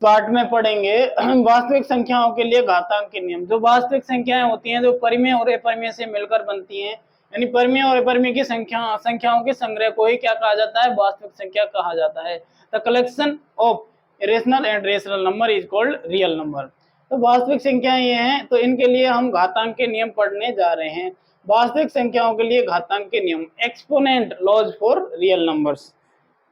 Part में पढ़ेंगे वास्तविक संख्याओं के लिए घातांक के नियम। जो वास्तविक संख्याएं होती हैं जो परिमेय और अपरिमेय से मिलकर बनती हैं, यानी परिमेय और अपरिमेय की संख्याओं के संग्रह को ही क्या कहा जाता है, वास्तविक संख्या कहा जाता है। The collection of rational and rational number is called real number. तो वास्तविक संख्याएं ये हैं, तो इनके लिए हम घातांक के नियम पढ़ने जा रहे हैं। वास्तविक संख्याओं के लिए घातांक के नियम, exponent laws for real numbers.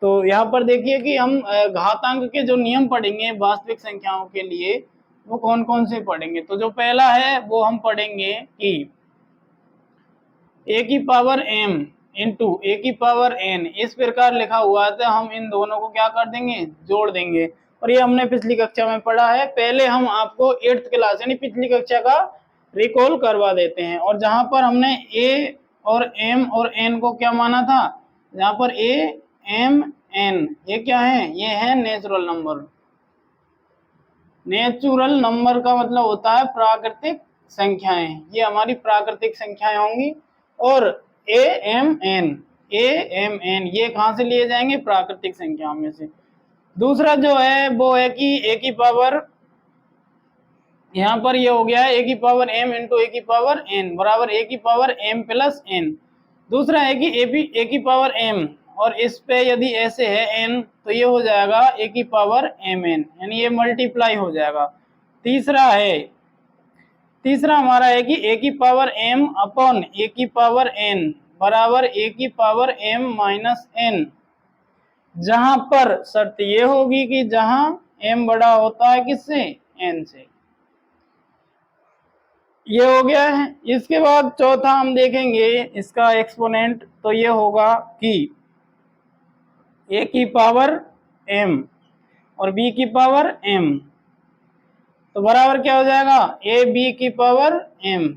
तो यहाँ पर देखिए कि हम घातांक के जो नियम पढ़ेंगे वास्तविक संख्याओं के लिए वो कौन कौन से पढ़ेंगे। तो जो पहला है वो हम पढ़ेंगे कि a की पावर m इंटू a की पावर n इस प्रकार लिखा हुआ है, तो हम इन दोनों को क्या कर देंगे, जोड़ देंगे। और ये हमने पिछली कक्षा में पढ़ा है। पहले हम आपको 8th क्लास यानी पिछली कक्षा का रिकॉल करवा देते हैं। और जहां पर हमने a और m और n को क्या माना था, जहां पर a m n ये क्या है, ये है नेचुरल नंबर। नेचुरल नंबर का मतलब होता है प्राकृतिक संख्याएं, ये हमारी प्राकृतिक संख्याएं होंगी। और a m n ये कहां से लिए जाएंगे, प्राकृतिक संख्याओं में से। दूसरा जो है वो है कि a की पावर, यहाँ पर ये हो गया है a की पावर m इंटू a की पावर n बराबर a की पावर m प्लस n। दूसरा है कि a की पावर m और इस पे यदि ऐसे है n तो ये हो जाएगा a की पावर mn, यानी ये मल्टीप्लाई हो जाएगा। तीसरा हमारा है कि a की पावर m अपॉन a की पावर n बराबर a की पावर m माइनस n, जहां पर शर्त ये होगी कि जहां m बड़ा होता है किससे, n से। ये हो गया है। इसके बाद चौथा हम देखेंगे इसका एक्सपोनेंट, तो ये होगा कि a की पावर m और b की पावर m, तो बराबर क्या हो जाएगा, a b की पावर m।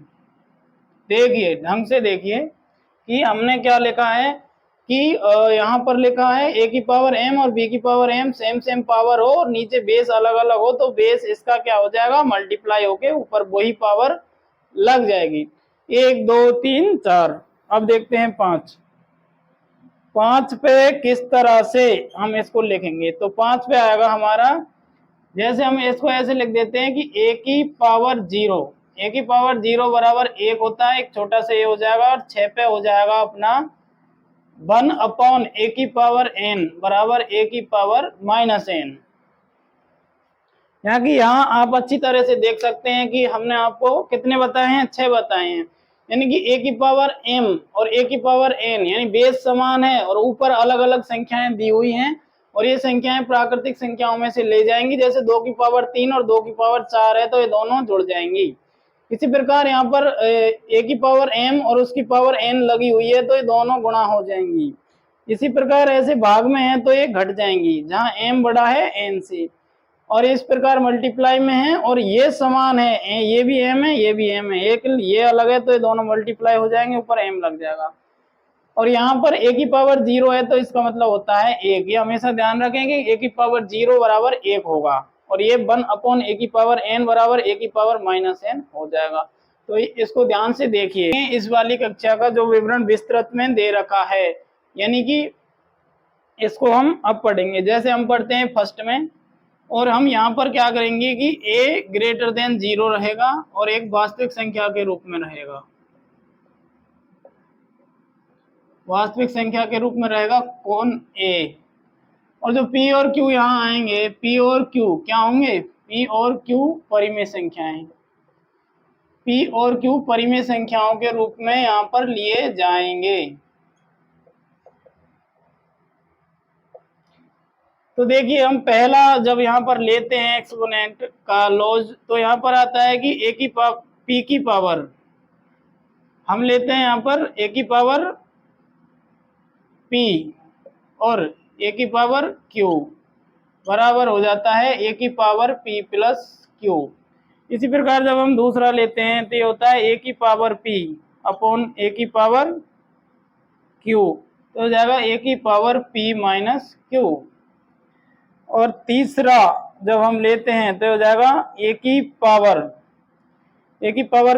देखिए ढंग से देखिए कि हमने क्या लिखा है कि यहाँ पर लिखा है a की पावर m और b की पावर m सेम पावर हो और नीचे बेस अलग अलग हो, तो बेस इसका क्या हो जाएगा, मल्टीप्लाई होके ऊपर वही पावर लग जाएगी। 1 2 3 4। अब देखते हैं 5 पे किस तरह से हम इसको लिखेंगे। तो 5 पे आएगा हमारा, जैसे हम इसको ऐसे लिख देते हैं कि a की पावर 0 बराबर 1 होता है, एक छोटा सा ये हो जाएगा। और 6 पे हो जाएगा अपना 1 अपॉन a की पावर n बराबर a की पावर माइनस n। यहाँ आप अच्छी तरह से देख सकते हैं कि हमने आपको कितने बताए हैं, 6 बताए हैं। यानी कि a की पावर m और a की पावर n यानी बेस समान है और ऊपर अलग अलग संख्याएं दी हुई हैं, और ये संख्याएं प्राकृतिक संख्याओं में से ले जाएंगी। जैसे 2 की पावर 3 और 2 की पावर 4 है, तो ये दोनों जुड़ जाएंगी। इसी प्रकार यहाँ पर a की पावर m और उसकी पावर n लगी हुई है, तो ये दोनों गुणा हो जाएंगी। इसी प्रकार ऐसे भाग में है तो ये घट जाएंगी जहाँ m बड़ा है n से, और इस प्रकार मल्टीप्लाई में है और ये समान है, ये भी m है ये भी m है, एक ये अलग है तो ये दोनों मल्टीप्लाई हो जाएंगे, ऊपर m लग जाएगा। और यहाँ पर a की पावर 0 है तो इसका मतलब होता है 1। ये हमेशा ध्यान रखेंगे a की पावर 0 बराबर 1 होगा, और ये 1 अपॉन a की पावर n बराबर a की पावर माइनस n हो जाएगा। तो इसको ध्यान से देखिए, इस वाली कक्षा का जो विवरण विस्तृत में दे रखा है, यानी कि इसको हम अब पढ़ेंगे। जैसे हम पढ़ते हैं फर्स्ट में, और हम यहाँ पर क्या करेंगे कि a ग्रेटर देन 0 रहेगा और एक वास्तविक संख्या के रूप में रहेगा, वास्तविक संख्या के रूप में रहेगा कौन, a। और जो p और q यहाँ आएंगे, p और q क्या होंगे, p और q परिमेय संख्याएं, p और q परिमेय संख्याओं के रूप में यहाँ पर लिए जाएंगे। तो देखिए हम पहला जब यहाँ पर लेते हैं एक्सपोनेंट का लॉज, तो यहाँ पर आता है कि p की पावर, हम लेते हैं यहाँ पर a की पावर p और a की पावर q बराबर हो जाता है a की पावर p प्लस q। इसी प्रकार जब हम दूसरा लेते हैं तो ये होता है a की पावर p अपॉन a की पावर q, तो हो जाएगा a की पावर p माइनस q। और तीसरा जब हम लेते हैं तो हो जाएगा a की पावर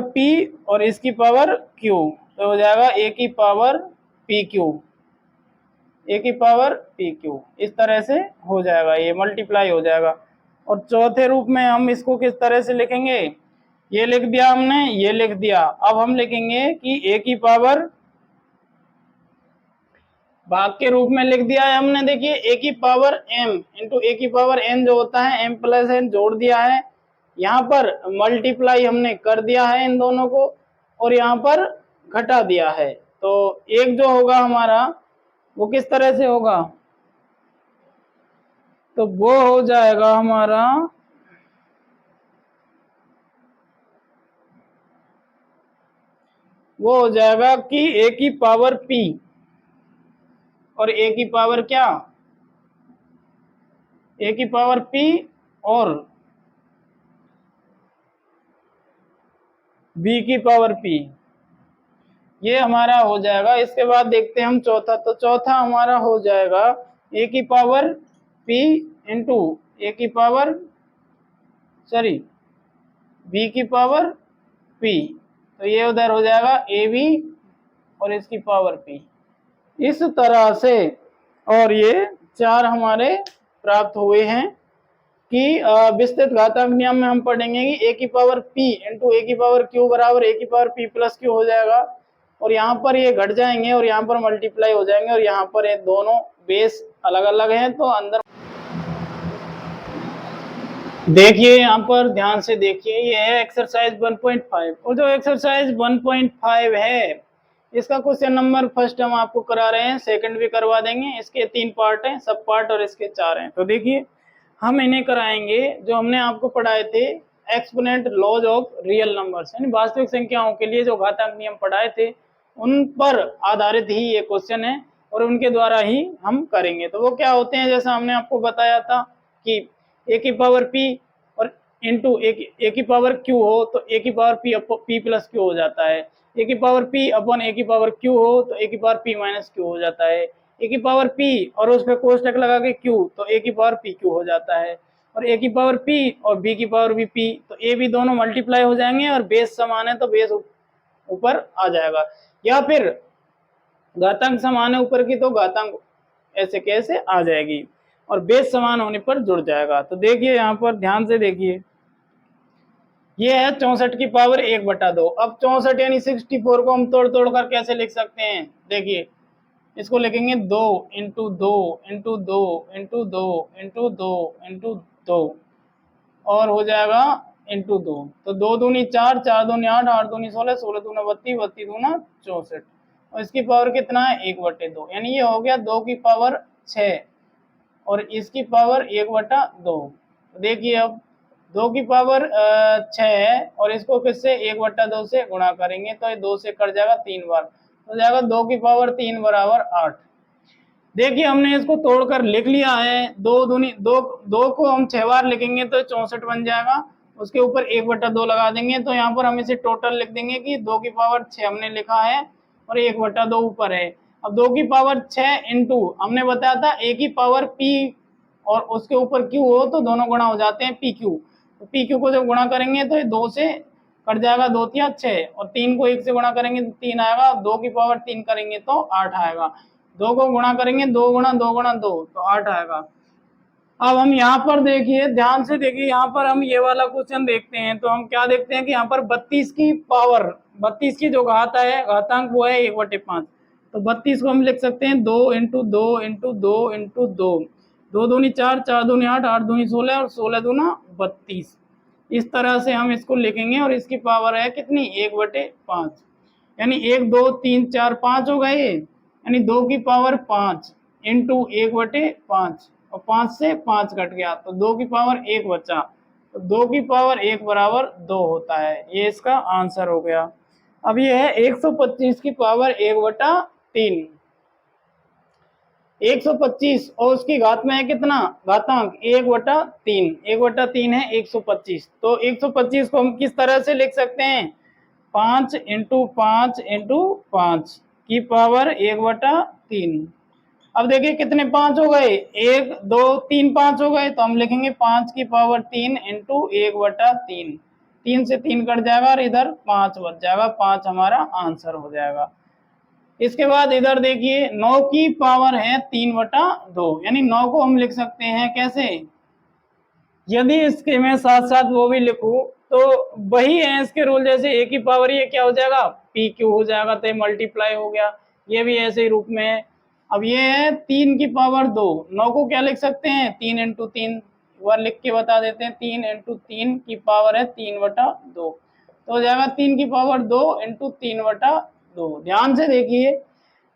p और इसकी पावर q, तो हो जाएगा a की पावर pq, a की पावर pq। इस तरह से हो जाएगा, ये मल्टीप्लाई हो जाएगा। और चौथे रूप में हम इसको किस तरह से लिखेंगे, ये लिख दिया हमने, ये लिख दिया। अब हम लिखेंगे कि a की पावर, भाग के रूप में लिख दिया है हमने, देखिए a की पावर m इंटू a की पावर n जो होता है m प्लस n जोड़ दिया है, यहाँ पर मल्टीप्लाई हमने कर दिया है इन दोनों को, और यहाँ पर घटा दिया है। तो एक जो होगा हमारा वो किस तरह से होगा, तो वो हो जाएगा हमारा, वो हो जाएगा कि a की पावर p और a की पावर क्या, a की पावर p और b की पावर p, ये हमारा हो जाएगा। इसके बाद देखते हैं हम चौथा, तो चौथा हमारा हो जाएगा a की पावर p इंटू a की पावर b की पावर p, तो ये उधर हो जाएगा ab और इसकी पावर p, इस तरह से। और ये चार हमारे प्राप्त हुए हैं कि विस्तृत घातांक नियम में हम पढ़ेंगे कि a की पावर p इंटू a की पावर q बराबर a की पावर p प्लस q हो जाएगा, और यहाँ पर ये घट जाएंगे और यहाँ पर मल्टीप्लाई हो जाएंगे, और यहाँ पर ये दोनों बेस अलग अलग हैं तो अंदर देखिए, यहाँ पर ध्यान से देखिए, ये है एक्सरसाइज 1.5, और जो एक्सरसाइज 1.5 है इसका क्वेश्चन नंबर फर्स्ट हम आपको करा रहे हैं, सेकंड भी करवा देंगे। इसके 3 पार्ट हैं, सब पार्ट, और इसके 4 हैं। तो देखिए हम इन्हें कराएंगे जो हमने आपको पढ़ाए थे, exponent laws of real numbers, यानी वास्तविक संख्याओं के लिए जो घातांक नियम पढ़ाए थे उन पर आधारित ही ये क्वेश्चन है, और उनके द्वारा ही हम करेंगे। तो वो क्या होते हैं, जैसा हमने आपको बताया था कि a की पावर p और इंटू a की पावर q हो तो a की पावर p प्लस q हो जाता है, a की पावर p अपॉन a की पावर q हो तो a की पावर p माइनस q हो जाता है, a की पावर p और उस पर कोष्टक लगा के q तो a की पावर pq हो जाता है, और a की पावर p और b की पावर भी p, तो a भी दोनों मल्टीप्लाई हो जाएंगे और बेस समान है तो बेस ऊपर आ जाएगा, या फिर घातांक समान है ऊपर की तो घातांक ऐसे कैसे आ जाएगी, और बेस समान होने पर जुड़ जाएगा। तो देखिए यहाँ पर ध्यान से देखिए, ये है 64 की पावर 1/2। अब 64 यानी 64 को हम तोड़ तोड़ कर कैसे लिख सकते हैं, देखिए इसको लिखेंगे 2 into 2 into 2 into 2 into 2 into 2, और हो जाएगा इंटू 2, तो 2 दूनी 4, 4 दूनी 8, 8 दूनी 16, 16 दूना 32, 32 दूना 64, और इसकी पावर कितना है 1/2, यानी ये हो गया 2 की पावर 6 और इसकी पावर 1/2। देखिए अब 2 की पावर 6 है और इसको किससे 1/2 से गुणा करेंगे तो ये 2 से कट जाएगा 3 बार, तो जाएगा 2 की पावर 3 बराबर 8। देखिए हमने इसको तोड़कर लिख लिया है, 2 को हम 6 बार लिखेंगे तो 64 बन जाएगा, उसके ऊपर 1/2 लगा देंगे, तो यहाँ पर हम इसे टोटल लिख देंगे कि 2 की पावर 6 हमने लिखा है और 1/2 ऊपर है। अब 2 की पावर 6 इंटू हमने बताया था a की पावर p और उसके ऊपर q हो तो दोनों गुणा हो जाते हैं pq, तो pq को जब गुणा करेंगे तो ये 2 से कट जाएगा, 2 तिया 6, और 3 को 1 से गुणा करेंगे तो 3 आएगा, 2 की पावर 3 करेंगे तो 8 आएगा, 2 को गुणा करेंगे 2 गुणा 2 गुणा 2 तो 8 आएगा। अब हम यहाँ पर देखिए, ध्यान से देखिए, यहाँ पर हम ये वाला क्वेश्चन देखते हैं तो हम क्या देखते हैं कि यहाँ पर 32 की पावर, 32 की जो घात है घातांक वो है 1/5, तो 32 को हम लिख सकते हैं 2 इंटू 2 इंटू 2 इंटू 2, 2 दूनी 4, 4 दूनी 8, 8 दूनी 16 और 16 दूना 32, इस तरह से हम इसको लिखेंगे, और इसकी पावर है कितनी 1/5, यानी 1 2 3 4 5 हो गए, यानी 2 की पावर 5 इंटू 1/5, और 5 से 5 कट गया तो 2 की पावर 1 बचा, तो 2 की पावर 1 बराबर 2 होता है, ये इसका आंसर हो गया। अब ये है 125 की पावर 1/3, 125 और उसकी घात में है कितना घातांक 1/3, 1/3 है 125, तो 125 को हम किस तरह से लिख सकते हैं 5 इंटू 5 इंटू 5 की पावर 1/3। अब देखिए कितने 5 हो गए 1 2 3 5 हो गए, तो हम लिखेंगे 5 की पावर 3 इंटू 1/3, 3 से 3 कट जाएगा और इधर 5 बच जाएगा, 5 हमारा आंसर हो जाएगा। इसके बाद इधर देखिए 9 की पावर है 3/2, यानी 9 को हम लिख सकते हैं कैसे यदि इसके मैं साथ साथ वो भी लिखूं तो वही है इसके रूल जैसे, ए की पावर ये क्या हो जाएगा पी क्यू हो जाएगा, तो मल्टीप्लाई हो गया, ये भी ऐसे ही रूप में है। अब ये है 3 की पावर 2, 9 को क्या लिख सकते हैं 3 इंटू 3, एक बार लिख के बता देते हैं, 3 इंटू 3 की पावर है 3/2, तो हो जाएगा 3 की पावर 2 इंटू 3/2। ध्यान से देखिए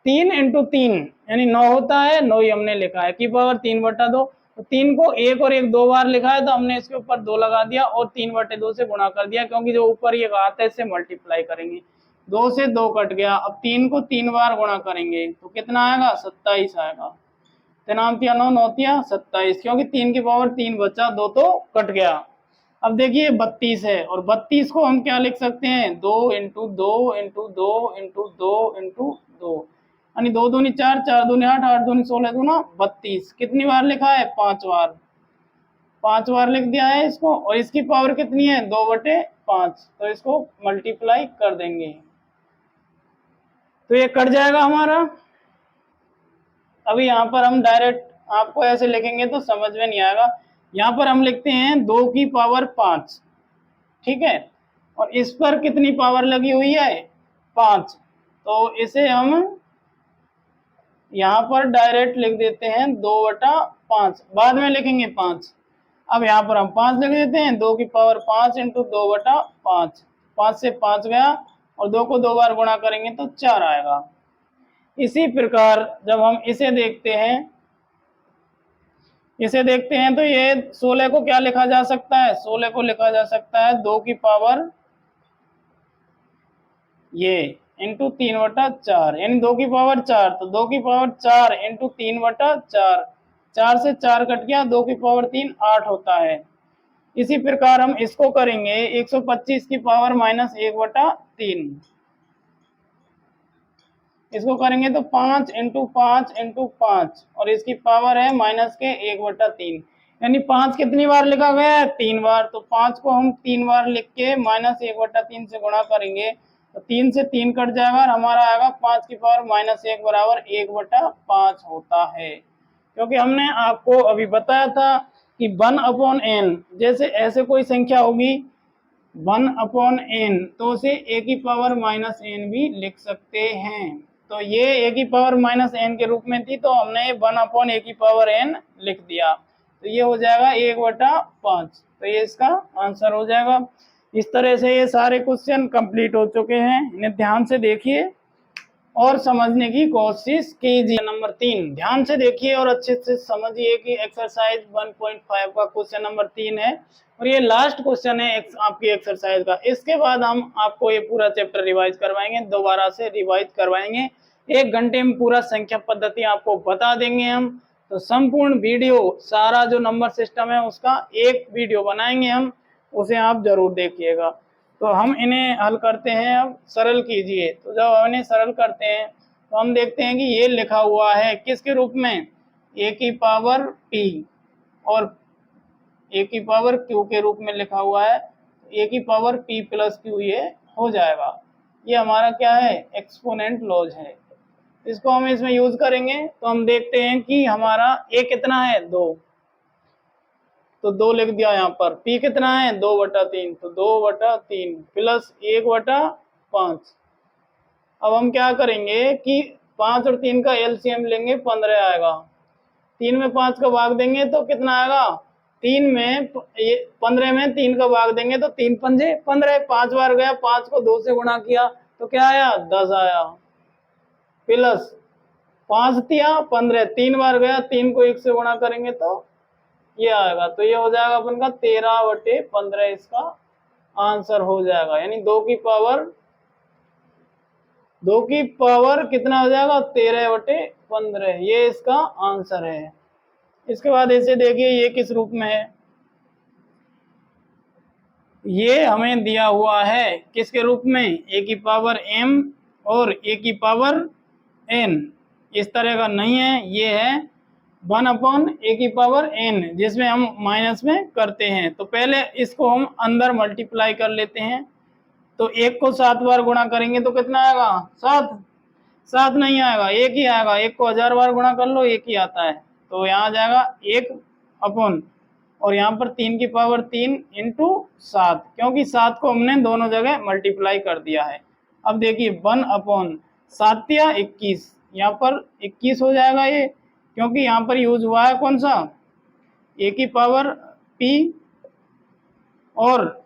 3 इंटू 3 यानी 9 होता है, 9 ही हमने लिखा है, की पावर 3/2, तो 3 को एक और एक 2 बार लिखा है तो हमने इसके ऊपर 2 लगा दिया और 3/2 से गुणा कर दिया, क्योंकि जो ऊपर ये घात है इससे मल्टीप्लाई करेंगे, 2 से 2 कट गया। अब 3 को 3 बार गुणा करेंगे तो कितना आएगा 27 आएगा, 3 9 27, क्योंकि 3 की पावर 3 बचा, 2 तो कट गया। अब देखिए 32 है और 32 को हम क्या लिख सकते हैं 2 इंटू 2 इंटू 2 इंटू 2 इंटू 2, यानी 2 दूनी 4, 4 दूनी 8, 8 दूनी 16 दूना 32। कितनी बार लिखा है 5 बार, 5 बार लिख दिया है इसको, और इसकी पावर कितनी है 2/5, तो इसको मल्टीप्लाई कर देंगे तो ये कट जाएगा हमारा। अभी यहाँ पर हम डायरेक्ट आपको ऐसे लिखेंगे तो समझ में नहीं आएगा, यहाँ पर हम लिखते हैं 2 की पावर 5, ठीक है, और इस पर कितनी पावर लगी हुई है 5, तो इसे हम यहाँ पर डायरेक्ट लिख देते हैं 2/5, बाद में लिखेंगे 5। अब यहाँ पर हम 5 लिख देते हैं, 2 की पावर 5 इंटू 2/5, 5 से 5 गया और 2 को 2 बार गुणा करेंगे तो 4 आएगा। इसी प्रकार जब हम इसे देखते हैं तो ये 16 को क्या लिखा जा सकता है, 16 को लिखा जा सकता है 2 की पावर ये इंटू 3/4, यानी 2 की पावर 4, तो 2 की पावर 4 इंटू 3/4, 4 से 4 कट गया, 2 की पावर 3 8 होता है। इसी प्रकार हम इसको करेंगे 125 की पावर -1/3, इसको करेंगे तो 5 इंटू 5 इंटू 5 और इसकी पावर है -1/3, यानी 5 कितनी बार लिखा गया है 3 बार, तो 5 को हम 3 बार लिख के -1/3 से गुणा करेंगे तो 3 से 3 कट जाएगा और हमारा आएगा 5 की पावर -1 बराबर 1/5 होता है। क्योंकि हमने आपको अभी बताया था कि 1/n, जैसे ऐसे कोई संख्या होगी 1/n तो उसे a की पावर -n भी लिख सकते हैं, तो ये a की पावर -n के रूप में थी तो हमने 1/a की पावर n लिख दिया, तो ये हो जाएगा 1/5, तो ये इसका आंसर हो जाएगा। इस तरह से ये सारे क्वेश्चन कंप्लीट हो चुके हैं, इन्हें ध्यान से देखिए और समझने की कोशिश कीजिए। नंबर 3 ध्यान से देखिए और अच्छे से समझिए कि एक्सरसाइज 1.5 का क्वेश्चन नंबर 3 है और ये लास्ट क्वेश्चन है आपकी एक्सरसाइज का। इसके बाद हम आपको ये पूरा चैप्टर रिवाइज करवाएंगे, दोबारा से रिवाइज करवाएंगे, 1 घंटे में पूरा संख्या पद्धति आपको बता देंगे हम। तो संपूर्ण वीडियो सारा जो नंबर सिस्टम है उसका एक वीडियो बनाएंगे हम, उसे आप जरूर देखिएगा। तो हम इन्हें हल करते हैं, अब सरल कीजिए। तो जब हम इन्हें सरल करते हैं तो हम देखते हैं कि ये लिखा हुआ है किसके रूप में, a की पावर p और a की पावर q के रूप में लिखा हुआ है, a की पावर p प्लस q ये हो जाएगा। ये हमारा क्या है एक्सपोनेंट लॉज है, इसको हम इसमें यूज करेंगे तो हम देखते हैं कि हमारा a कितना है 2, तो 2 लिख दिया यहाँ पर, p कितना है 2/3, तो 2/3 प्लस 1/5। अब हम क्या करेंगे कि 5 और 3 का एलसीएम लेंगे 15 आएगा, 3 में 5 का भाग देंगे तो कितना आएगा 3 में 15 में 3 का भाग देंगे तो 3 पंजे 15, 5 बार गया, 5 को 2 से गुणा किया तो क्या आया 10 आया, प्लस 5 तिया 15, 3 बार गया, 3 को 1 से गुणा करेंगे तो ये आएगा, तो ये हो जाएगा अपन का 13/15 इसका आंसर हो जाएगा, यानी 2 की पावर कितना हो जाएगा 13/15, ये इसका आंसर है। इसके बाद इसे देखिए ये किस रूप में है, ये हमें दिया हुआ है किसके रूप में a की पावर m और a की पावर n, इस तरह का नहीं है, ये है 1/a की पावर n जिसमें हम माइनस में करते हैं। तो पहले इसको हम अंदर मल्टीप्लाई कर लेते हैं, तो 1 को 7 बार गुणा करेंगे तो कितना आएगा 7, 7 नहीं आएगा 1 ही आएगा, 1 को 1000 बार गुणा कर लो 1 ही आता है, तो यहाँ आ जाएगा 1/, और यहाँ पर 3 की पावर 3 इंटू 7, क्योंकि 7 को हमने दोनों जगह मल्टीप्लाई कर दिया है। अब देखिए 1/7 या 21, यहाँ पर 21 हो जाएगा ये, क्योंकि यहाँ पर यूज हुआ है कौन सा, a की पावर p और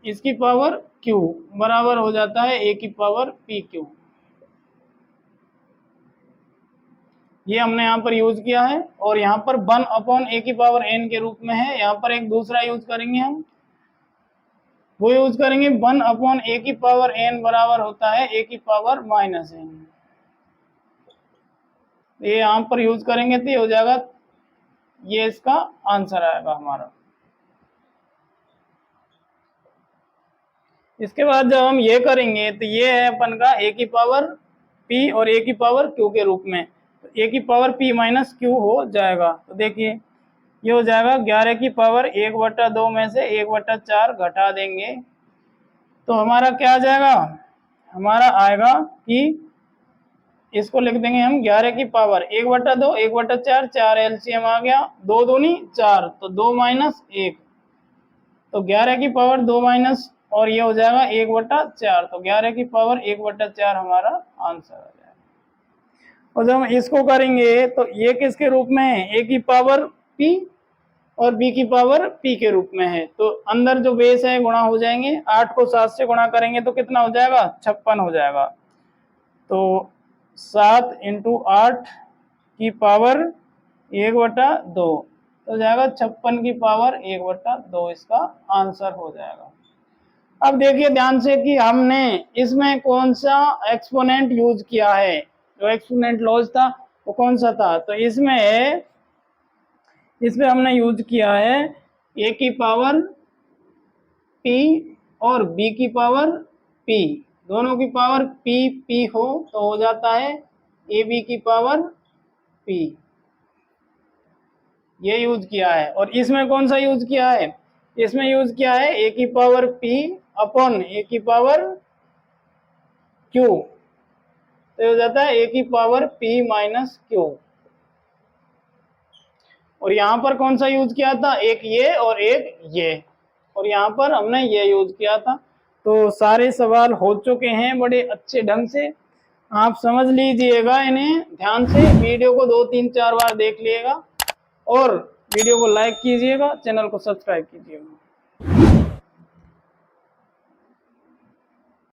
इसकी पावर q बराबर हो जाता है a की पावर pq। ये हमने यहाँ पर यूज किया है। और यहाँ पर 1/a की पावर n के रूप में है, यहाँ पर एक दूसरा यूज करेंगे हम, वो यूज करेंगे 1/a की पावर n बराबर होता है a की पावर -n। ये यहाँ पर यूज करेंगे तो ये हो जाएगा, ये इसका आंसर आएगा हमारा। इसके बाद जब हम ये करेंगे तो ये है अपन का a की पावर p और a की पावर q के रूप में, तो a की पावर p माइनस q हो जाएगा। तो देखिए ये हो जाएगा 11 की पावर 1/2 में से 1/4 घटा देंगे तो हमारा क्या आ जाएगा, हमारा आएगा कि इसको लिख देंगे हम 11 की पावर 1/2 1/4, 4 एलसीएम आ गया, 2 दूनी 4, तो 2 माइनस 1, तो 11 की पावर 2 माइनस, और ये हो जाएगा 1/4, तो 11 की पावर 1/4 हमारा आंसर आ जाएगा। और जब हम इसको करेंगे तो ये किसके रूप में है, a की पावर p और b की पावर p के रूप में है, तो अंदर जो बेस है गुणा हो जाएंगे, 8 को 7 से गुणा करेंगे तो कितना हो जाएगा, 56 हो जाएगा। तो 7 इंटू 8 की पावर 1/2 तो जाएगा 56 की पावर 1/2, इसका आंसर हो जाएगा। अब देखिए ध्यान से कि हमने इसमें कौन सा एक्सपोनेंट यूज किया है, जो एक्सपोनेंट लॉज था वो कौन सा था, तो इसमें हमने यूज किया है a की पावर p और b की पावर p, दोनों की पावर p हो तो हो जाता है ab की पावर p, ये यूज किया है। और इसमें कौन सा यूज किया है, इसमें यूज किया है a की पावर p अपॉन a की पावर q, तो हो जाता है a की पावर p माइनस q। और यहाँ पर कौन सा यूज किया था, एक ये और एक ये, और यहाँ पर हमने ये यूज किया था। तो सारे सवाल हो चुके हैं बड़े अच्छे ढंग से, आप समझ लीजिएगा इन्हें ध्यान से, वीडियो को 2 3 4 बार देख लीजिएगा और वीडियो को लाइक कीजिएगा, चैनल को सब्सक्राइब कीजिएगा।